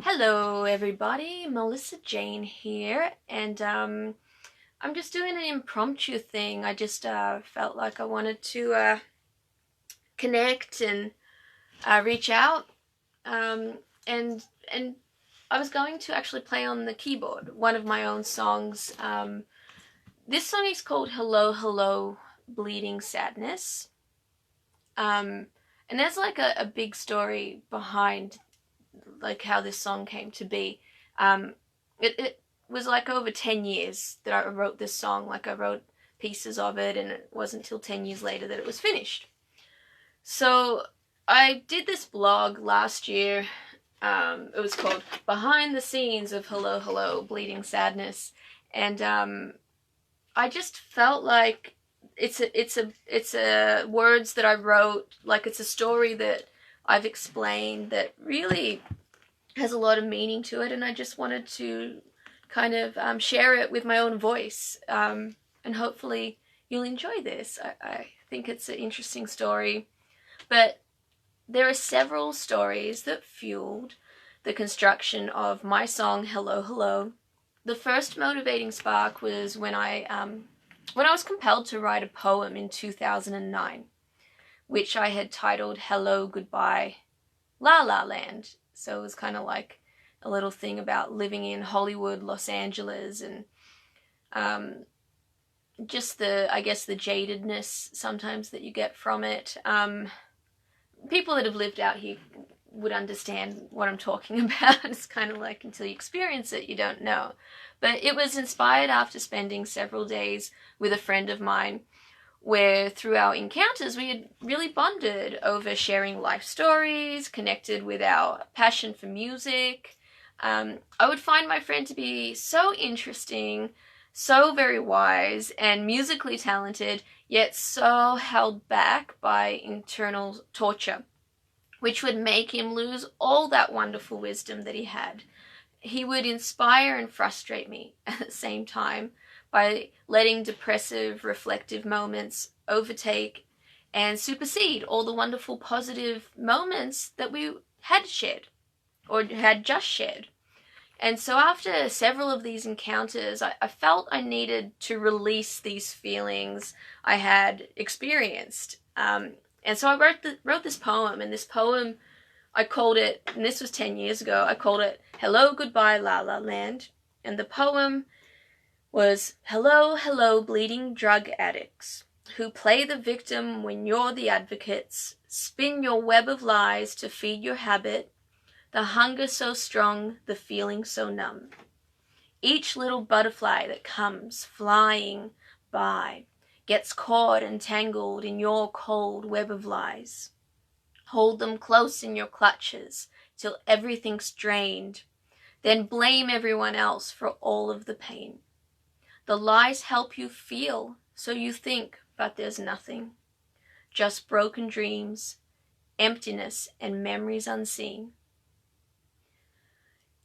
Hello everybody, Melissa Jane here, and I'm just doing an impromptu thing. I just felt like I wanted to connect and reach out, and I was going to actually play on the keyboard one of my own songs. This song is called Hello Hello Bleeding Sadness, and there's like a big story behind like how this song came to be. It was like over 10 years that I wrote this song. Like I wrote pieces of it, and it wasn't until 10 years later that it was finished. So I did this blog last year. It was called Behind the Scenes of Hello Hello Bleeding Sadness, and I just felt like it's a words that I wrote, like it's a story that I've explained that really has a lot of meaning to it, and I just wanted to kind of share it with my own voice, and hopefully you'll enjoy this. I think it's an interesting story, but there are several stories that fueled the construction of my song Hello Hello. The first motivating spark was when I was compelled to write a poem in 2009, which I had titled Hello Goodbye La La Land. So it was kind of like a little thing about living in Hollywood, Los Angeles, and just I guess the jadedness sometimes that you get from it. People that have lived out here would understand what I'm talking about. It's kind of like until you experience it, you don't know. But it was inspired after spending several days with a friend of mine, where through our encounters we had really bonded over sharing life stories, connected with our passion for music. I would find my friend to be so interesting, so very wise and musically talented, yet so held back by internal torture, which would make him lose all that wonderful wisdom that he had. He would inspire and frustrate me at the same time by letting depressive, reflective moments overtake and supersede all the wonderful positive moments that we had shared or had just shared. And so after several of these encounters, I felt I needed to release these feelings I had experienced. And so I wrote this poem, and this poem, I called it, and this was 10 years ago, I called it Hello Goodbye La La Land. And the poem was, hello, hello, bleeding drug addicts who play the victim when you're the advocates, spin your web of lies to feed your habit, the hunger so strong, the feeling so numb. Each little butterfly that comes flying by gets caught and tangled in your cold web of lies. Hold them close in your clutches till everything's drained, then blame everyone else for all of the pain. The lies help you feel, so you think, but there's nothing. Just broken dreams, emptiness, and memories unseen.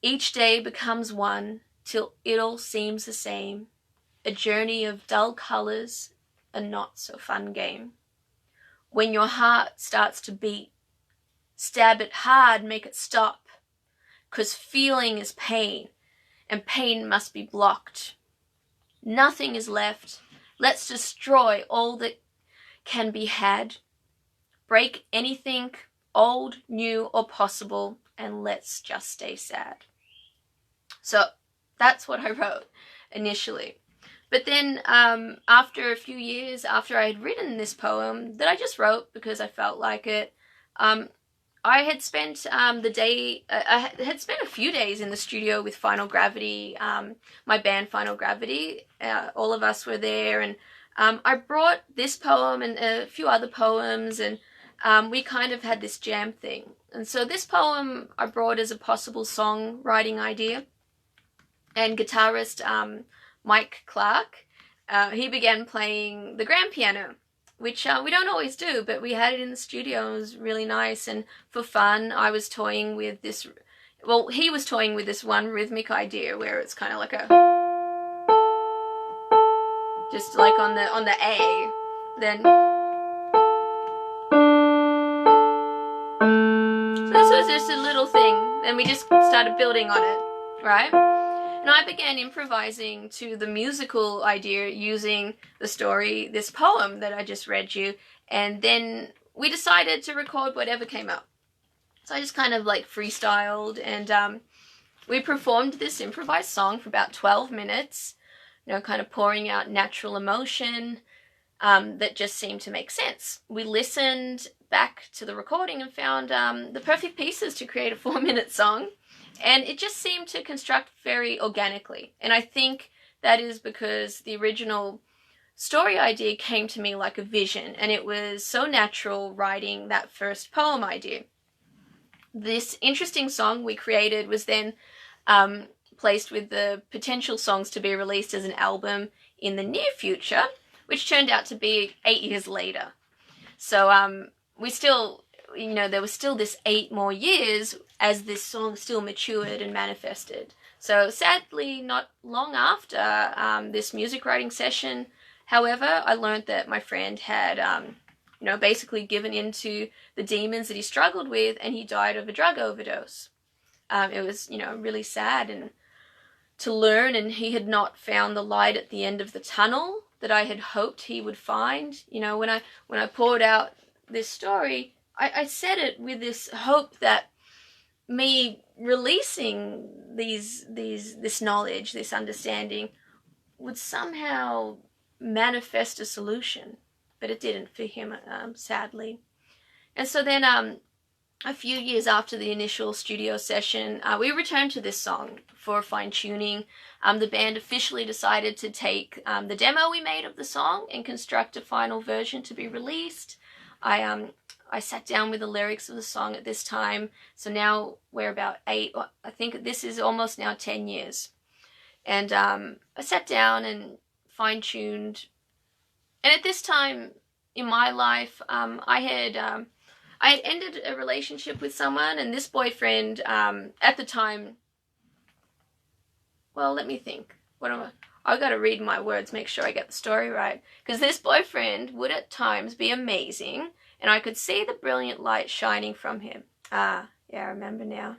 Each day becomes one, till it all seems the same. A journey of dull colors, a not-so-fun game. When your heart starts to beat, stab it hard, make it stop. 'Cause feeling is pain, and pain must be blocked. Nothing is left. Let's destroy all that can be had. Break anything, old, new, or possible, and let's just stay sad. So that's what I wrote initially. But then after a few years after I had written this poem that I just wrote because I felt like it, I had spent I had spent a few days in the studio with Final Gravity, my band Final Gravity. All of us were there, and I brought this poem and a few other poems, and we kind of had this jam thing. And so this poem I brought as a possible songwriting idea, and guitarist Mike Clark, he began playing the grand piano, which we don't always do, but we had it in the studio. It was really nice, and for fun I was toying with this, well, he was toying with this one rhythmic idea where it's kind of like a, just like on the A, then, so this was just a little thing and we just started building on it, right? And I began improvising to the musical idea using the story, this poem that I just read you, and then we decided to record whatever came up. So I just kind of like freestyled, and we performed this improvised song for about 12 minutes, you know, kind of pouring out natural emotion that just seemed to make sense. We listened back to the recording and found the perfect pieces to create a 4-minute song, and it just seemed to construct very organically. And I think that is because the original story idea came to me like a vision, and it was so natural writing that first poem idea. This interesting song we created was then placed with the potential songs to be released as an album in the near future, which turned out to be 8 years later. So we still, you know, there was still this 8 more years as this song still matured and manifested. So sadly, not long after this music writing session, however, I learned that my friend had, you know, basically given into the demons that he struggled with, and he died of a drug overdose. It was, you know, really sad and to learn, and he had not found the light at the end of the tunnel that I had hoped he would find. You know, when I poured out this story, I said it with this hope that me releasing this knowledge, this understanding, would somehow manifest a solution, but it didn't for him, sadly. And so then a few years after the initial studio session, we returned to this song for fine-tuning. The band officially decided to take the demo we made of the song and construct a final version to be released. I sat down with the lyrics of the song at this time, so now we're about 8, I think this is almost now 10 years. And I sat down and fine-tuned, and at this time in my life, I had ended a relationship with someone, and this boyfriend, at the time, well, let me think. I gotta read my words, make sure I get the story right. Because this boyfriend would at times be amazing, and I could see the brilliant light shining from him. Yeah, I remember now.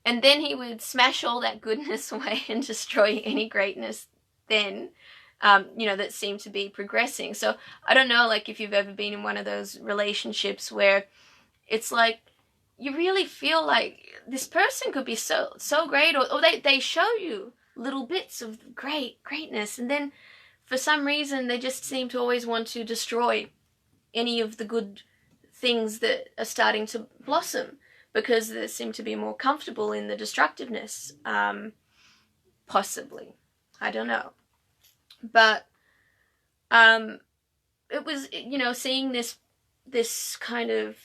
And then he would smash all that goodness away and destroy any greatness then, you know, that seemed to be progressing. So I don't know, like, if you've ever been in one of those relationships where it's like you really feel like this person could be so great, or they show you little bits of greatness, and then for some reason they just seem to always want to destroy any of the good things that are starting to blossom, because they seem to be more comfortable in the destructiveness, possibly. I don't know. But it was, you know, seeing this kind of,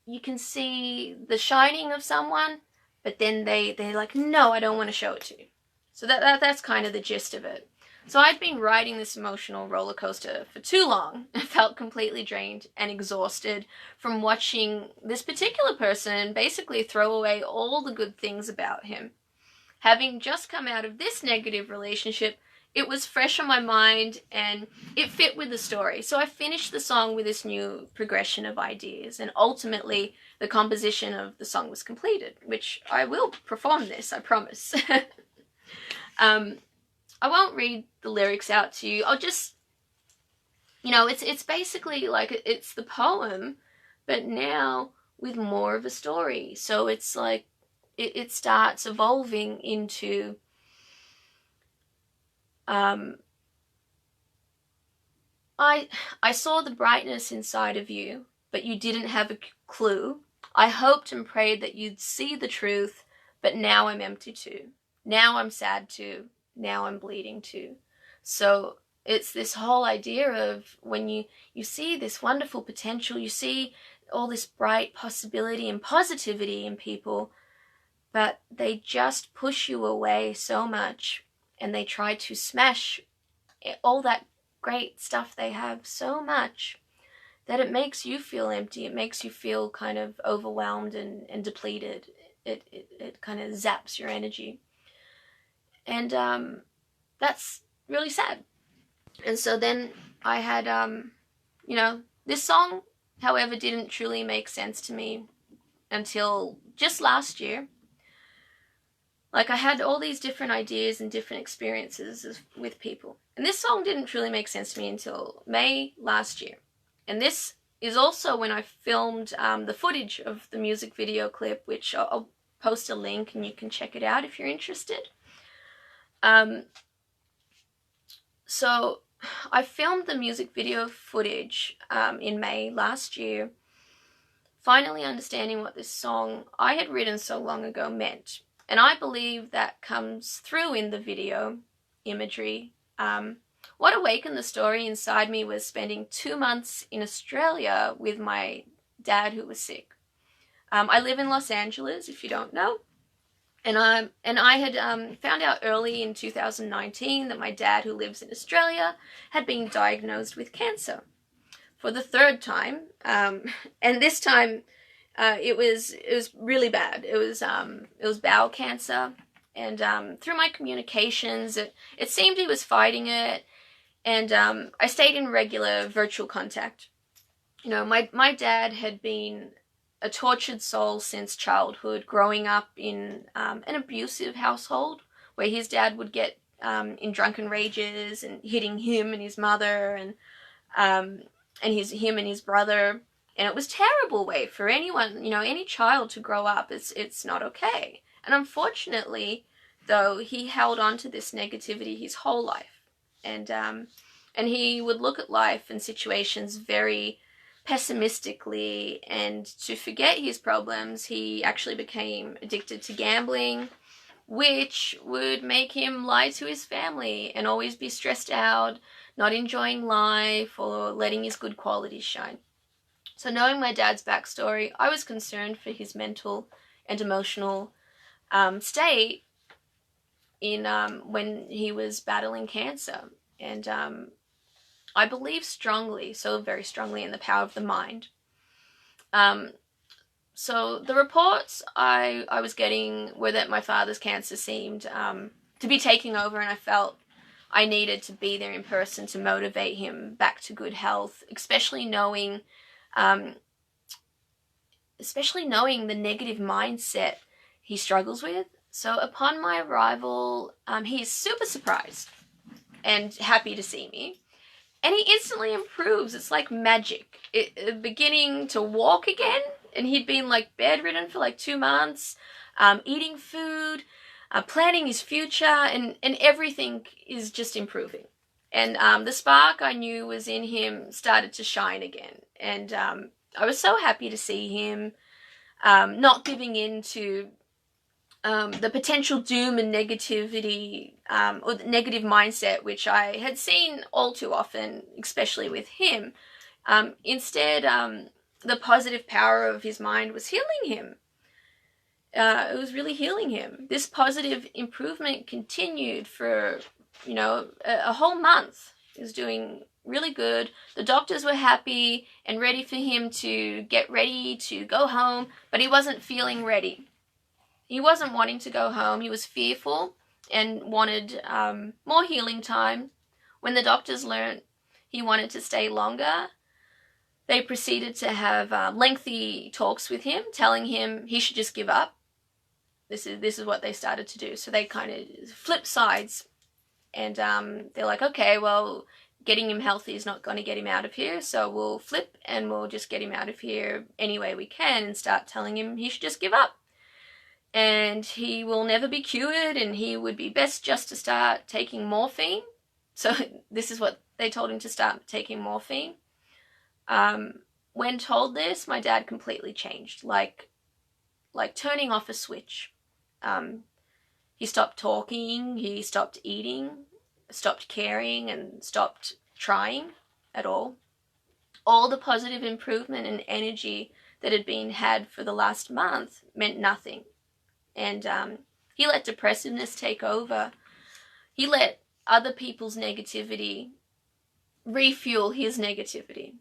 you can see the shining of someone, but then they're like, no, I don't want to show it to you. So that's kind of the gist of it. So I'd been riding this emotional roller coaster for too long. I felt completely drained and exhausted from watching this particular person basically throw away all the good things about him. Having just come out of this negative relationship, it was fresh on my mind and it fit with the story. So I finished the song with this new progression of ideas, and ultimately the composition of the song was completed, which I will perform this, I promise. I won't read the lyrics out to you. I'll just, you know, it's basically like it's the poem, but now with more of a story. So it's like it starts evolving into I saw the brightness inside of you, but you didn't have a clue. I hoped and prayed that you'd see the truth, but now I'm empty too. Now I'm sad too. Now I'm bleeding too. So it's this whole idea of when you see this wonderful potential, you see all this bright possibility and positivity in people, but they just push you away so much, and they try to smash all that great stuff they have so much that it makes you feel empty. It makes you feel kind of overwhelmed and depleted. It kind of zaps your energy. And that's really sad. And so then I had, you know, this song, however, didn't truly make sense to me until just last year. Like, I had all these different ideas and different experiences with people. And this song didn't truly make sense to me until May last year. And this is also when I filmed the footage of the music video clip, which I'll post a link and you can check it out if you're interested. So I filmed the music video footage in May last year, finally understanding what this song I had written so long ago meant. And I believe that comes through in the video imagery. What awakened the story inside me was spending 2 months in Australia with my dad who was sick. I live in Los Angeles, if you don't know. And I had found out early in 2019 that my dad, who lives in Australia, had been diagnosed with cancer for the 3rd time. And this time it was really bad. It was bowel cancer. And through my communications, it seemed he was fighting it. And I stayed in regular virtual contact. You know, my dad had been a tortured soul since childhood, growing up in an abusive household where his dad would get in drunken rages and hitting him and his mother and him and his brother. And it was a terrible way for anyone, you know, any child to grow up. It's not okay. And unfortunately, though, he held on to this negativity his whole life. And he would look at life and situations very pessimistically, and to forget his problems, he actually became addicted to gambling, which would make him lie to his family and always be stressed out, not enjoying life or letting his good qualities shine. So knowing my dad's backstory, I was concerned for his mental and emotional state in when he was battling cancer. And I believe strongly, so very strongly, in the power of the mind. So the reports I was getting were that my father's cancer seemed to be taking over, and I felt I needed to be there in person to motivate him back to good health, especially knowing the negative mindset he struggles with. So upon my arrival, he's super surprised and happy to see me. And he instantly improves. It's like magic. Beginning to walk again. And he'd been like bedridden for like 2 months. Eating food. Planning his future. And everything is just improving. And the spark I knew was in him started to shine again. And I was so happy to see him not giving in to the potential doom and negativity or the negative mindset, which I had seen all too often, especially with him. Instead, the positive power of his mind was healing him. It was really healing him. This positive improvement continued for, you know, a whole month. He was doing really good. The doctors were happy and ready for him to get ready to go home, but he wasn't feeling ready. He wasn't wanting to go home. He was fearful and wanted more healing time. When the doctors learned he wanted to stay longer, they proceeded to have lengthy talks with him, telling him he should just give up. This is what they started to do. So they kind of flipped sides, and they're like, okay, well, getting him healthy is not going to get him out of here, so we'll flip and we'll just get him out of here any way we can and start telling him he should just give up. And he will never be cured, and he would be best just to start taking morphine. So this is what they told him, to start taking morphine. When told this, my dad completely changed, like turning off a switch. He stopped talking, he stopped eating, stopped caring, and stopped trying at all. All the positive improvement and energy that had been had for the last month meant nothing. And he let depressiveness take over. He let other people's negativity refuel his negativity.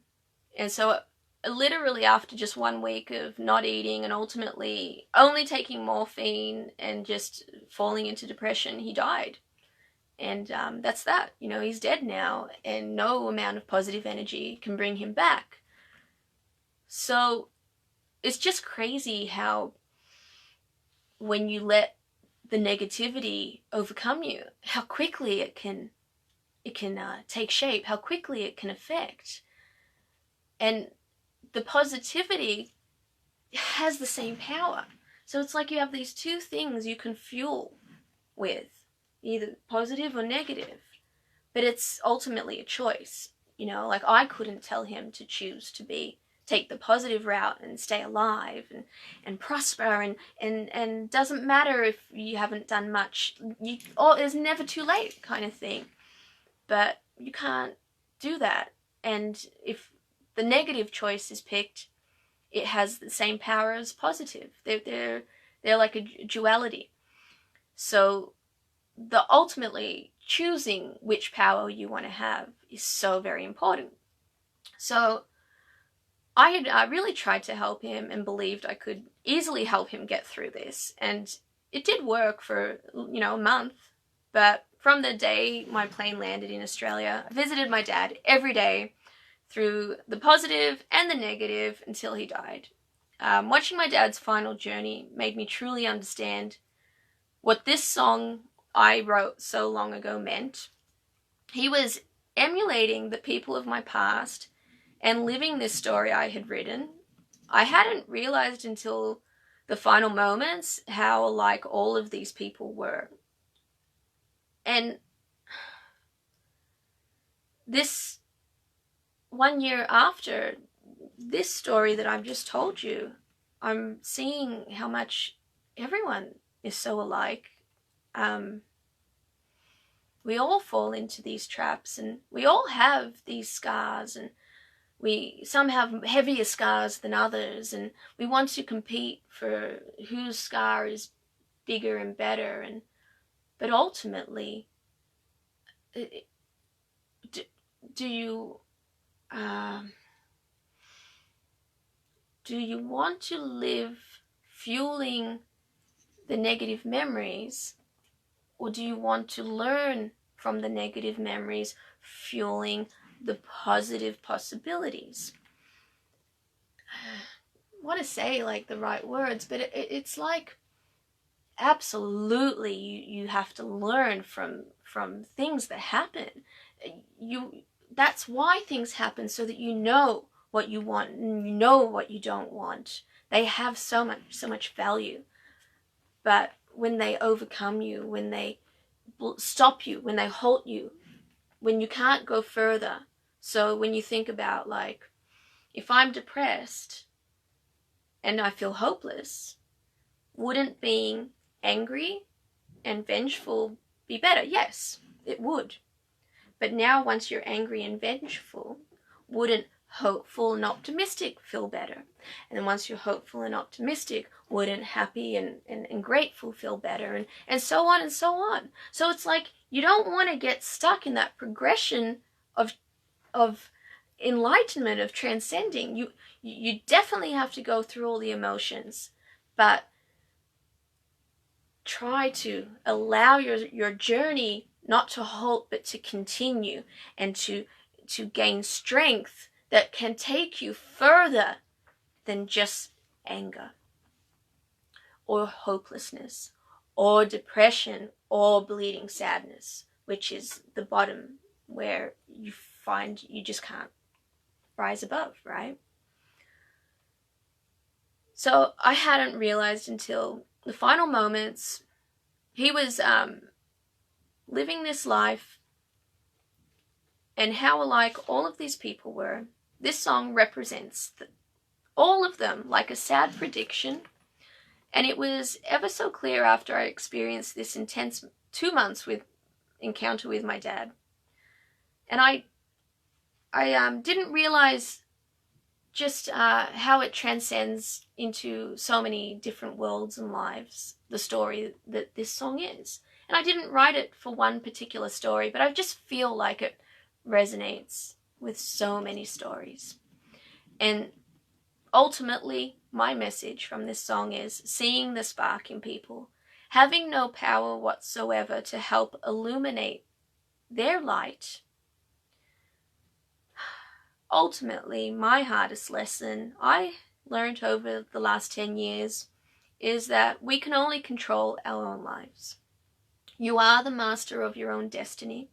And so literally after just 1 week of not eating and ultimately only taking morphine and just falling into depression, he died. And that's that. You know, he's dead now, and no amount of positive energy can bring him back. So it's just crazy how when you let the negativity overcome you, how quickly it can take shape, how quickly it can affect. And the positivity has the same power. So it's like you have these two things you can fuel with, either positive or negative. But it's ultimately a choice. You know, like I couldn't tell him to choose to take the positive route and stay alive and prosper and doesn't matter if you haven't done much. It's never too late kind of thing. But you can't do that. And if the negative choice is picked, it has the same power as positive. They're like a duality. So ultimately choosing which power you want to have is so very important. So I really tried to help him and believed I could easily help him get through this. And it did work for, a month. But from the day my plane landed in Australia, I visited my dad every day through the positive and the negative until he died. Watching my dad's final journey made me truly understand what this song I wrote so long ago meant. He was emulating the people of my past and living this story I had written. I hadn't realized until the final moments how alike all of these people were. And this 1 year after this story that I've just told you, I'm seeing how much everyone is so alike. We all fall into these traps, and we all have these scars, and some have heavier scars than others, and we want to compete for whose scar is bigger and better. But ultimately, do you want to live fueling the negative memories, or do you want to learn from the negative memories, fueling the positive possibilities? I want to say like the right words, but it's like absolutely you have to learn from things that happen. That's why things happen, so that you know what you want and you know what you don't want. They have so much value. But when they overcome you, when they stop you, when they halt you, when you can't go further. So when you think about, like, if I'm depressed and I feel hopeless, wouldn't being angry and vengeful be better? Yes, it would. But now once you're angry and vengeful, wouldn't hopeful and optimistic feel better? And then once you're hopeful and optimistic, wouldn't happy and grateful feel better? And so on and so on. So it's like you don't want to get stuck in that progression of enlightenment, of transcending. You definitely have to go through all the emotions, but try to allow your journey not to halt but to continue, and to gain strength that can take you further than just anger or hopelessness or depression or bleeding sadness, which is the bottom where you find you just can't rise above, right? So I hadn't realized until the final moments he was living this life, and how alike all of these people were. This song represents all of them, like a sad prediction. And it was ever so clear after I experienced this intense 2 months with encounter with my dad. And I didn't realize just how it transcends into so many different worlds and lives, the story that this song is. And I didn't write it for one particular story, but I just feel like it resonates with so many stories. And ultimately, my message from this song is seeing the spark in people, having no power whatsoever to help illuminate their light. Ultimately, my hardest lesson I learned over the last 10 years is that we can only control our own lives. You are the master of your own destiny.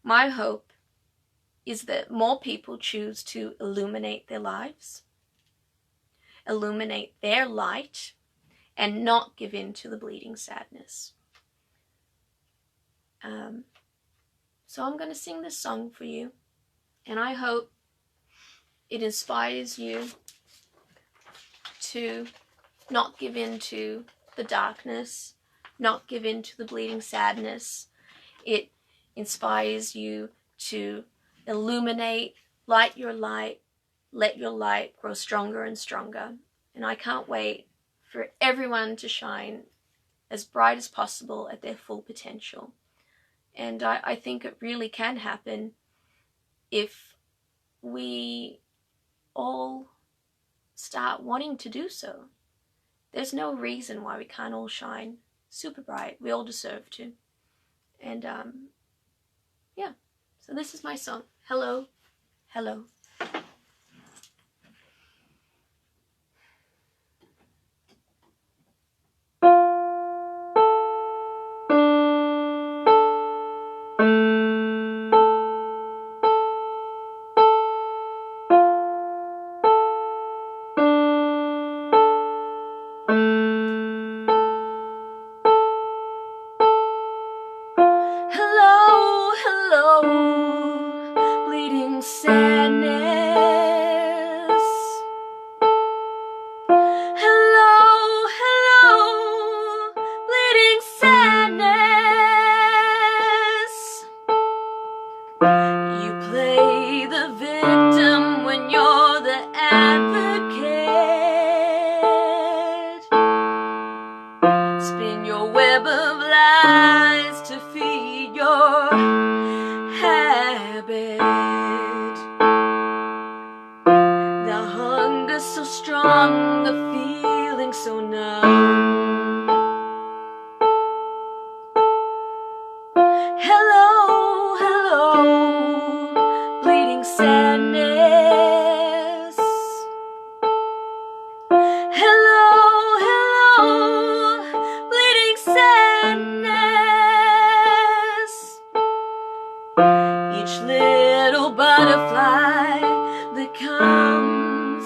My hope is that more people choose to illuminate their lives, illuminate their light, and not give in to the bleeding sadness. So I'm going to sing this song for you, and I hope it inspires you to not give in to the darkness, not give in to the bleeding sadness. It inspires you to illuminate, light your light, let your light grow stronger and stronger. And I can't wait for everyone to shine as bright as possible at their full potential. And I think it really can happen if we all start wanting to do so. There's no reason why we can't all shine super bright. We all deserve to. And yeah, so this is my song. Hello, hello. Hello, hello, bleeding sadness. Hello, hello, bleeding sadness. You play the victim when you're the advocate. Spin your web of lies to feed your habit. The hunger so strong, the feeling so numb. Hello, hello, bleeding sadness. Hello, hello, bleeding sadness. Each little butterfly that comes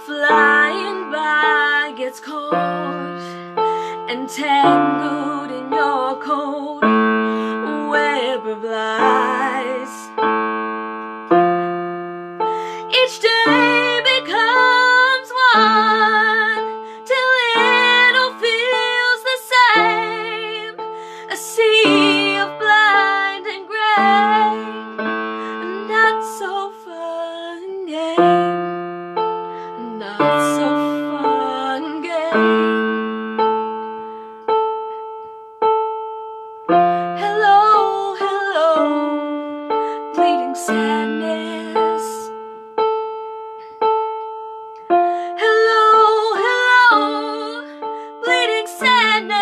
flying by gets caught and tangled in your cold web of lies. Each day becomes one till it all feels the same. A sea of blind and gray, a not so fun game, a not so fun game. Hello, hello, bleeding sadness. Hello, hello, bleeding sadness.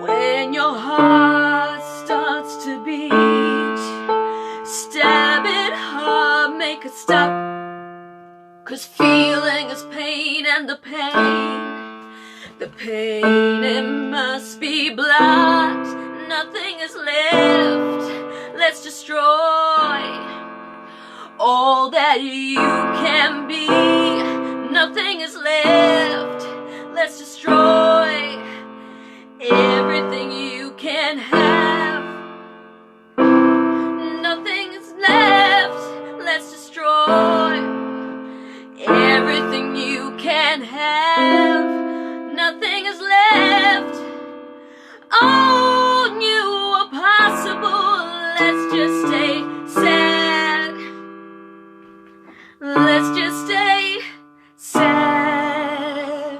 When your heart starts to beat, stab it hard, make it stop. 'Cause feeling is pain, and the pain, it must be blocked. Nothing is left. Let's destroy all that you can be. Nothing is left. Let's destroy everything you can have. Nothing is left. Let's destroy everything you can have. Nothing is left. Oh, new or possible. Let's just stay sad. Let's just stay sad.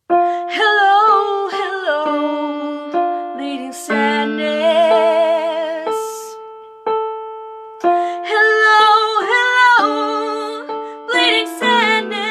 Hello, hello, bleeding sadness. Hello, hello, bleeding sadness.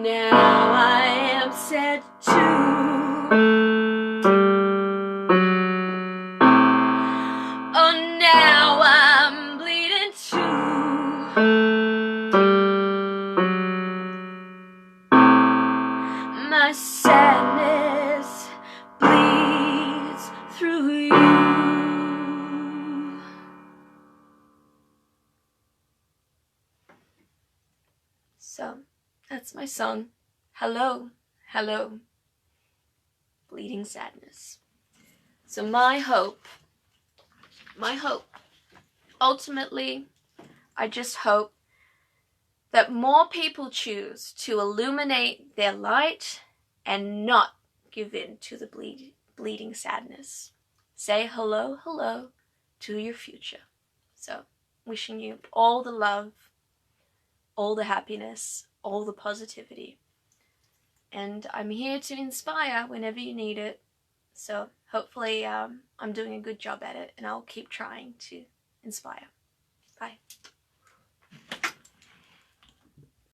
now I am set to. Oh, now I'm bleeding too. My sadness bleeds through you. So, that's my song. Hello, hello, bleeding sadness. So my hope, ultimately, I just hope that more people choose to illuminate their light and not give in to the bleeding sadness. Say hello, hello to your future. So, wishing you all the love, all the happiness, all the positivity. And I'm here to inspire whenever you need it. So hopefully I'm doing a good job at it, and I'll keep trying to inspire. Bye.